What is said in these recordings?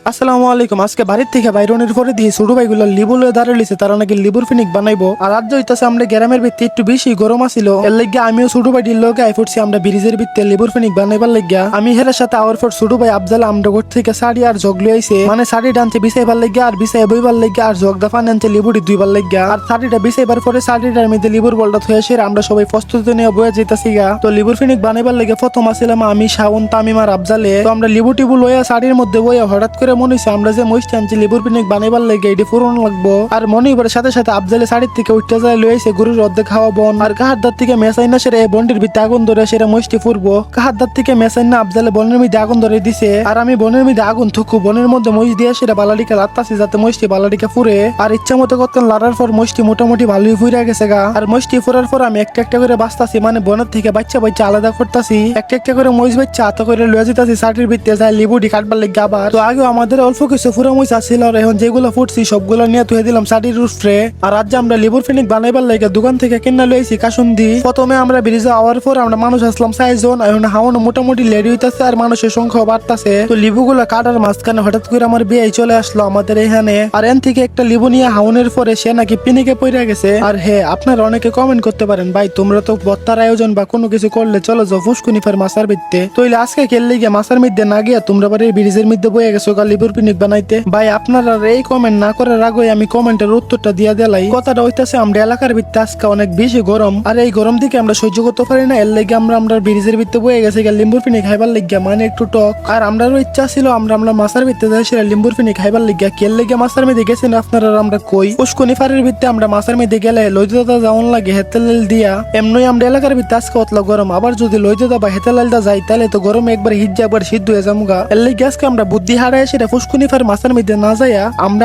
আসসালামু আলাইকুম। আজকে বাড়ির থেকে বাইরনের পরে দিয়ে ছোট ভাইগুলো লিবু লয়ে দাঁড়াইছে, তারা নাকি লিবুর ফিনিক বানাইবো। আর রাজ্য হইতাছে আমরা গ্রামের ভিত্তি একটু বেশি গরম আছিল, এর লাগিয়া আমিও ছোট ভাইটির লোকে আই পড়ছি আমরা ব্রিজের ভিত্তি লিবুর ফিনিক বানাইবার লাগিয়া। আমি হেরার সাথে আওয়ার পর ছোট ভাই আফজাল আমরা ঘর থেকে শাড়ি আর জগ লই আইছে, মানে শাড়ি ডানতে বিছাইবার লাগিয়া আর বিছাই বইবার লাগিয়া, আর জগ দাফান আনতে লিবুটি দুইবার লাগিয়া। আর শাড়িটা বিছাইবার পরে শাড়িটার মধ্যে লিবুর বলটা থয়ে আসে আমরা সবাই প্রস্তুতি নিয়ে বয়ে যেতেছি গা। তো লিবুর ফিনিক বানাইবার লাগে প্রথম আসছিলাম আমি, শাওন, তামিম আর আফজালে। তো আমরা লিবু টিবু লইয়া শাড়ির মধ্যে বইয়া হঠাৎ করে মনে হইছে আমরা যে মহিষ টানছি লিবুর ফিনিক বানাইবার লাগে এটি ফুরন লাগবো। আর মনে হইবার সাথে সাথে আফজালে শাড়ির থেকে উঠতে যায় লইছে গরুর অর্ধেক খাওয়া বন। আর কাহার দাঁত থেকে মেসাই না সেটা বন্ডির ভিতরে আগুন ধরে সেটা মহিষটি ফুরবো। কাহার দাঁত থেকে মেসাই না আফজালে বনের মধ্যে আগুন ধরে দিছে, আর আমি বনের মধ্যে আগুন থুকু বনের মধ্যে মহিষ দিয়ে সেটা বালাডিকে লাত্তাছি যাতে মহিষটি বালাডিকে ফুরে। আর ইচ্ছা মতো করতেন লাড়ার পর মহিষটি মোটামুটি ভালোই ফুরে গেছে গা। আর মহিষটি ফুরার পর আমি একটা একটা করে বাঁচতাছি, মানে বনের থেকে বাচ্চা বাচ্চা আলাদা করতাছি, একটা একটা করে মহিষ বাচ্চা আত করে লয়ে যেতাছি শাড়ির ভিতরে যায় লিবুটি কাটবার লাগে। আবার তো আগে আমাদের অল্প কিছু ফুরা মহিষ আসছিল, আর এখন যেগুলো ফুটছি সবগুলো নিয়ে তুই দিলাম শাড়ির উপরে। আর আজ আমরা লিবুর ফিনিক বানাইবার লাগে দোকান থেকে কিনা লইছি কাসুন্দি। প্রথমে আমরা ব্রিজে আওয়ার পর আমরা মানুষ আসলাম 6 জন, এখন হাওয়ানো মোটামুটি লেডি হইতাছে আর মানুষের সংখ্যা বাড়তাছে। তো লিবুগুলো কাটার মাঝখানে হঠাৎ করে আমার বিয়ে চলে আসলো আমাদের এখানে। আর এন থেকে একটা লিবু নিয়ে হাওনের পরে সে নাকি পিনিকে পড়ে গেছে। আর হ্যাঁ, আপনারা অনেকে কমেন্ট করতে পারেন ভাই তোমরা তো বত্তার আয়োজন বা কোনো কিছু করলে চলো যাও ফুসকুনি ফের মাছার ভিত্তে, তো আজকে খেললে গিয়ে মাছার মধ্যে না গিয়া তোমরা বাড়ির ব্রিজের মধ্যে বয়ে গেছো লিবুর পিনিক বানাইতে। ভাই আপনারা এই কমেন্ট না করার আগে আমি কমেন্টের উত্তরটা দিয়া দিলাই। কথাটা হইতাছে আমরা এলাকার ভিত্তে আজকে অনেক বেশি গরম, আর এই গরম দিকে আমরা সহ্য করতে পারি না, এর লাগে আমরা ব্রিজের ভিত্তে বয়ে গেছে লিম্বুর পিনিক খাইবার লাগিয়া, মানে একটু টক। আর আমরারও ইচ্ছা ছিল আমরা মাছার ভিত্তে যাই সেটা লিম্বুর পিনিক খাইবার লাগিয়া। কেল লেগে মাছার মধ্যে গেছেন আপনারা আমরা কই পুষ্কুনি ফারের ভিত্তে আমরা মাছার মধ্যে গেলে লইদাদা যাওয়ান লাগে হেতেলাল দিয়া। এমনি আমরা এলাকার ভিত্তে আজকে অতলা গরম, আবার যদি লইদাদা বা হেতেলালদা যাই তাহলে তো গরমে একবার হিজ্জা একবার সিদ্ধ হয়ে যামুগা। এর লাগে আজকে আমরা বুদ্ধি হারায় সেটা পুষ্কুনি ফার মাছার মধ্যে না যাইয়া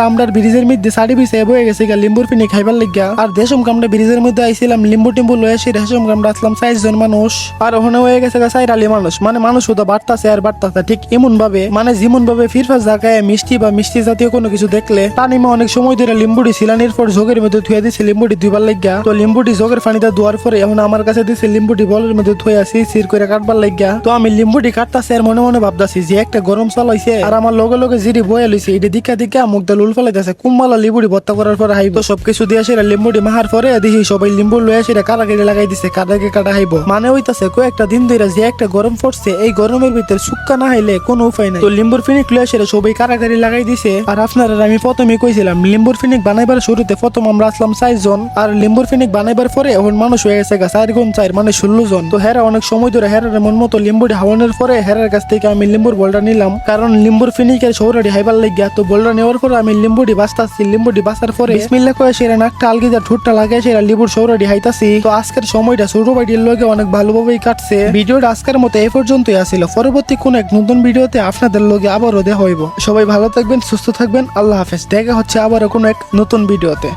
আমরা ব্রিজের মধ্যে শাড়ি বিছাই বয়ে গেছি লিম্বুর পিনিক খাইবার লাগিয়া। আর দেশম আমরা ব্রিজের মধ্যে আইছিলাম লিম্বু টিম্বু লয়ে আসি, দেশম আমরা আসলাম 6 জন মানুষ, আর ওখানে হয়ে গেছে 4 আলি মানুষ, মানে মানুষ শুধু বাড়তাছে আর বাড়তাছে ঠিক এমন ভাবে, মানে যেমন ভাবে ফিরফাস জায়গায় মিষ্টি বা মিষ্টি জাতীয় কোনো কিছু দেখলে তানিমা অনেক সময় ধরে লিম্বুটি সিলানির পর যোগের মধ্যে ধুয়ে দিছে লিম্বুটি দুইবার লাগিয়া। তো লিম্বুটি যোগের পানিটা ধোয়ার পরে এখন আমার কাছে দিছে লিম্বুটি বলের মধ্যে ধুয়ে আসি সির করে কাটবার লাগিয়া। তো আমি লিম্বুটি কাটতাছি আর মনে মনে ভাবতাছি যে একটা গরম চাল হইছে, আর আমার লগে লগে জিরি বয়ে লইছে এটা দিকা দিকা মুখ দা লুল ফেলাইতেছে কুম্বালা লিম্বুটি ভর্তা করার পরে হাইব। তো সবকিছু দিয়ে সেটা লিম্বুটি মাহার পরে দেখি সবাই লিম্বু লয়ে সেটা কাটাকাটি লাগাই দিছে, কাটাকে কাটা হাইব। মানে হইতাছে কয়েকটা দিন ধরে যে একটা গরম পড়ছে এই গরমের ভিতরে সুক্কা না হাইলে কোনো উপায় নাই। তো লিম্বুর ফিনিক লয়ে সেটা সবাই কাটাকাটি লাগাই দিছে। আর আপনারা আমি প্রথমে কইছিলাম লিম্বুর ফিনিক বানাইবার শুরুতে প্রথম আমরা আসলাম 6 জন, আর লিম্বুর ফিনিক বানাইবার পরে এখন মানুষ হয়ে গেছে 4 গুণ 4 মানে 16 জন। তো হেরা অনেক সময় ধরে হেরার মন মতো লিম্বুটি হাওয়ানোর পরে হেরার কাছ থেকে আমি লিম্বুর বলটা নিলাম, কারণ লিম্বুর ফিনিকের সৌরাটি হাইবার লাগিয়া। তো বলটা নেওয়ার পরে আমি লিম্বুটি বাঁচতাছি, লিম্বুটি বাঁচার পরে বিসমিল্লাহ কয়ে সেরা নাকটা আলগিজা ঠোঁটটা লাগাই সেরা লিম্বুর সৌরাটি হাইতাছি। তো আজকের সময়টা ছোট ভাইটির লগে অনেক ভালোভাবেই কাটছে। ভিডিওটা আজকের মতো এই পর্যন্তই আসিল, পরবর্তী কোন এক নতুন ভিডিওতে আপনাদের লগে আবারও দেখা হইব। সবাই ভালো থাকবেন, সুস্থ থাকবেন, আল্লাহ হাফেজ। দেখা হচ্ছে আবারও কোন এক নতুন ভিডিওতে।